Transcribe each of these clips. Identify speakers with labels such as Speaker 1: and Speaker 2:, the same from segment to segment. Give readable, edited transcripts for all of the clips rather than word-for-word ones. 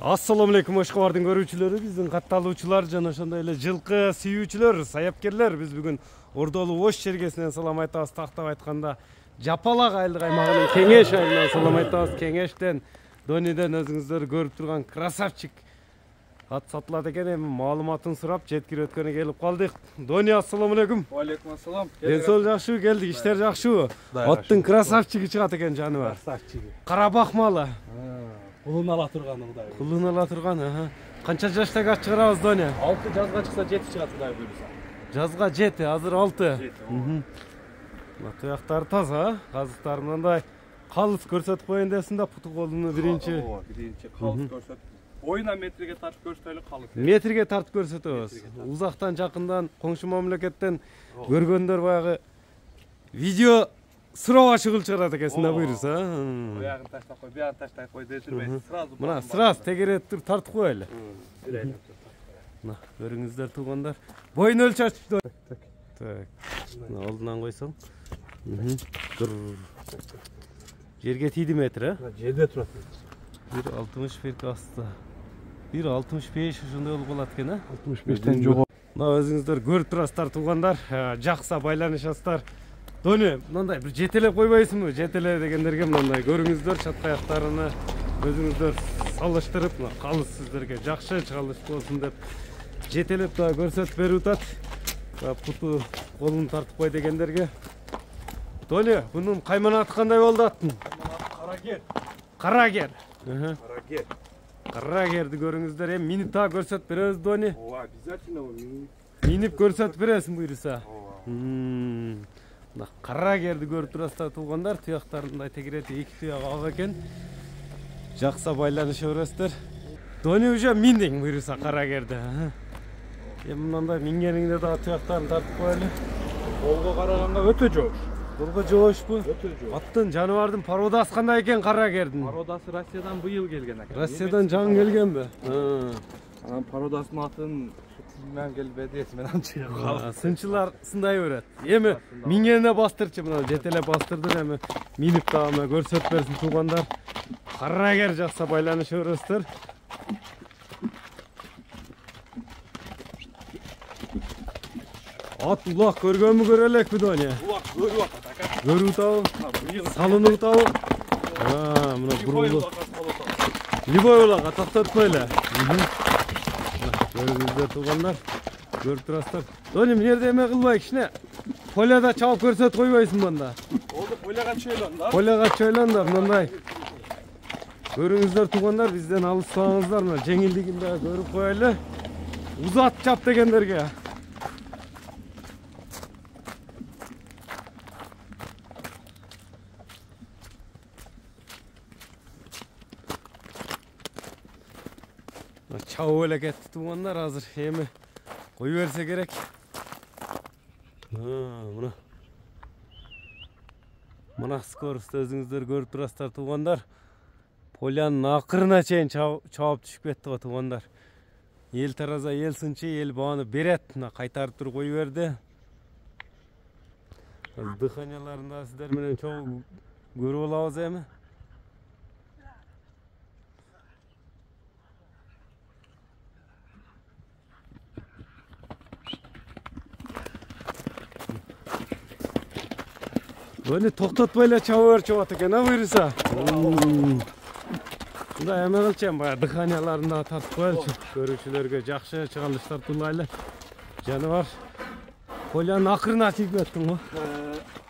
Speaker 1: Assalamu alaikum Oşqabardын көрүүчүлөрү, биздин катталуучулар жана ошондой эле жылкы сүйүүчүлөр, саяпкерлер. Биз бүгүн Ордолу Ош чергесинен салам айтабыз. Тактап айтканда Жапалак айылдык аймагынын Кеңеш айылынан салам айтабыз. Кеңештен, Дониден өзүңүздөр көрүп турган красавчик ат сатылат экен. Эми маалыматын сурап, жеткирип өткөнү келип калдык. Дони, ассаламу алейкум.
Speaker 2: Алейкум ассалам.
Speaker 1: Ден соол жакшыбы, келдик, иштер жакшыбы? Аттын красавчиги чыгат экен жаныбар.
Speaker 2: Красавчиги.
Speaker 1: Карабак малы.
Speaker 2: Кулун ала турганы Кудай.
Speaker 1: Кулун ала турган, Канча жаштагы ат чыгарабыз, Доня?
Speaker 2: 6 жазга чыкса 7 чыгат Кудай буйруса.
Speaker 1: Жазга 7, азыр 6. Туяктары таза, казыктар мындай калыс көрсөтүп коеюн десин да, путу колуну биринчи
Speaker 2: калыс көрсөтүп. Боюна метрге тартып көрсөтөлү калыс.
Speaker 1: Метрге тартып көрсөтөбүз. Узактан жакындан коңшу мамлекеттен көргөндөр баягы видео сыроо чыгыл чыгарат экенсиң да буйруса.
Speaker 2: Буягын таштап кой, буягын таштай кой деширбей, сразу.
Speaker 1: Мына сразу тегерет туруп тартып коелу. Мына көрүңүздөр туугандар. Боюн өлчөч. Так. Алдынан койсоң. Жерге тийди метр,
Speaker 2: Жерде турат.
Speaker 1: 1.61 асты. 1.65 ошондой болуп калат экен,
Speaker 2: 65тен жогору.
Speaker 1: Мына өзүңүздөр көрүп турасыздар туугандар, жакса байланышасыздар. Дони, мындай бир жетелеп койбойсуңбу? Жетеле дегендерге мындай көрүңүздөр, чатка аяктарыны өзүңүздөр салыштырып, мына калыс сиздерге жакшы чыгалыш болсун деп жетелеп да көрсөтүп берип атат. Путу колун тартып кой дегендерге. Дони, бунун кайманаты кандай болду аттын?
Speaker 2: Карагер.
Speaker 1: Карагер.
Speaker 2: Карагер.
Speaker 1: Карагерди көрүңүздөр, эми минип та көрсөтүп беребиз, Дони.
Speaker 2: Обязательно
Speaker 1: Минип көрсөтүп бересиң буйруса. Карагерди көрүп турасыздар туугандар, туяктарындай тегерети 2 туяк ак экен. Жакса байланыша бересиздер. Дони уже миндиң буйруса карагерди. Эми мындай мингениңде дагы туяктарын тартып коелу.
Speaker 2: Колго караганга өтө жоош.
Speaker 1: Колго жоошпу?
Speaker 2: Өтө жоош.
Speaker 1: Аттын жаныбардын породасы кандай экен карагердин?
Speaker 2: Породасы Россиядан быйыл келген экен.
Speaker 1: Россиядан жаңы келгенби?
Speaker 2: Анан породасынын атын мен келбеди, эсимен чыгып калды.
Speaker 1: Сынчылар сындай берет. Эми мингенине бастырчы, мына жетелеп бастырдым, эми минип дагы көрсөтүп берсин туугандар. Карагер жакса байланыша бересиздер. Ат улак көргөнмү көрө элекпи, Доня?
Speaker 2: Улак көрүп атат ака.
Speaker 1: Көрүп атабы? Салынып атабы? Мына бурулу. Любой улак атактап коелу. Көрүңүздөр туугандар, көрүп турасыздар. Дони, эмне жерде эме кылбай кичине поляда чабып көрсөтүп койбойсуңбу анда?
Speaker 2: Болду, поляга чөйлөн да.
Speaker 1: Поляга чөйлөн да, мындай. Көрүңүздөр туугандар, бизден алыспаңыздар, мына жеңилдигин да көрүп коелу. Узат чап дегендерге. Чабып эле кетти туугандар, азыр эми кой берсе керек. Мына скоросту өзүңүздөр көрүп турасыздар туугандар. Полянын акырына чейин чабып түшүп кетти го туугандар. Эл тараза, эл сынчы, эл бааны берет. Мына кайтарып туруп кой берди. Дыханияларын да сиздер менен чоң көрүп алабыз эми. Дони, токтотпой эле чаба берчүп атат экен, буйруса. Мындай эме кылчу, баягы дыханияларын да тартып коелучу. Көрүүчүлөргө жакшы чыгалыштар туулайлы. Жаныбар полянын акырына чыгып кеттиң го.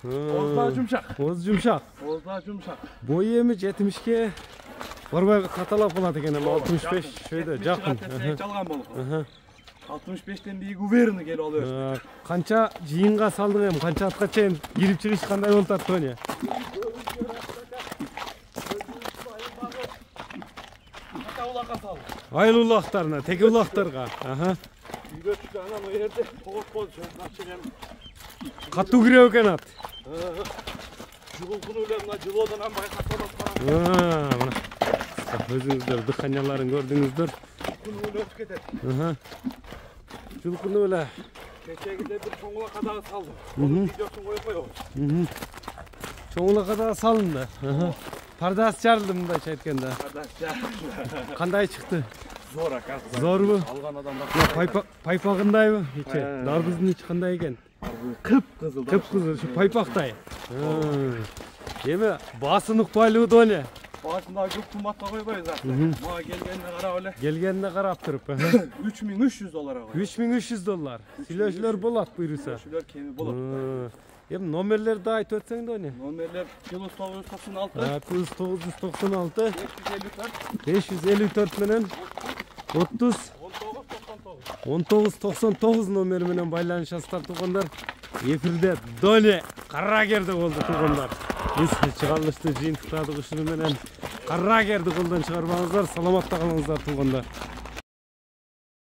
Speaker 2: Озда жумшак.
Speaker 1: Оз жумшак.
Speaker 2: Озда жумшак.
Speaker 1: Бою эми 70ке барбай каталап калат экен, эми 65 шөйдө жакын.
Speaker 2: Чалган болуп. 65тен бийик уверенно келип алып.
Speaker 1: Канча жыйынга салдың эми, канча атка чейин кирип чыгыш кандай болуп атат, Тоня? Айыл улактарына, теги улактарга.
Speaker 2: Үйгө түшкөн анан о жерде тогот болчу, начыган.
Speaker 1: Катуу киреп экен ат.
Speaker 2: Жугулкуну эле мына жылоодан байкатып атат.
Speaker 1: Мына өзүңүздөр дыханияларын көрдүңүздөр.
Speaker 2: Күнү өтүп кетет.
Speaker 1: Жылкыны эле
Speaker 2: кечегиде бир чоңулакка дагы салдым. Видеосун коюп коебуз.
Speaker 1: Чоңулакка дагы салынды. Пардасы жарылды мындайча айтканда. Кандай чыкты?
Speaker 2: Зор ака.
Speaker 1: Зорбу?
Speaker 2: Алган адамдар.
Speaker 1: Пайпагындайбы? Ичи. Нарбыздын ичи кандай экен?
Speaker 2: Кып-кызыл.
Speaker 1: Кып-кызыл, şu пайпактай. Эми басын укпайлуу доне.
Speaker 2: Başında çok kımmatla koymayız artık. Bana gelgenine kara öyle.
Speaker 1: Gelgenine karap turup.
Speaker 2: $3300 koy.
Speaker 1: $3300. Silöşler bolat buyursa.
Speaker 2: Şular kemi bolat.
Speaker 1: Hem nomerleri daha ayıt ötsen de o ne?
Speaker 2: Nomerler Plus 996.
Speaker 1: Plus 996.
Speaker 2: 554.
Speaker 1: 554 menen 30 1999 номери менен байланышасыздар туугандар. Эфирде Доне Каррагерди болду туугандар. Биз чыгарылышты жыйынтыктадык ушуну менен Каррагерди колдон чыгарбаңыздар, саламатта калыңыздар туугандар.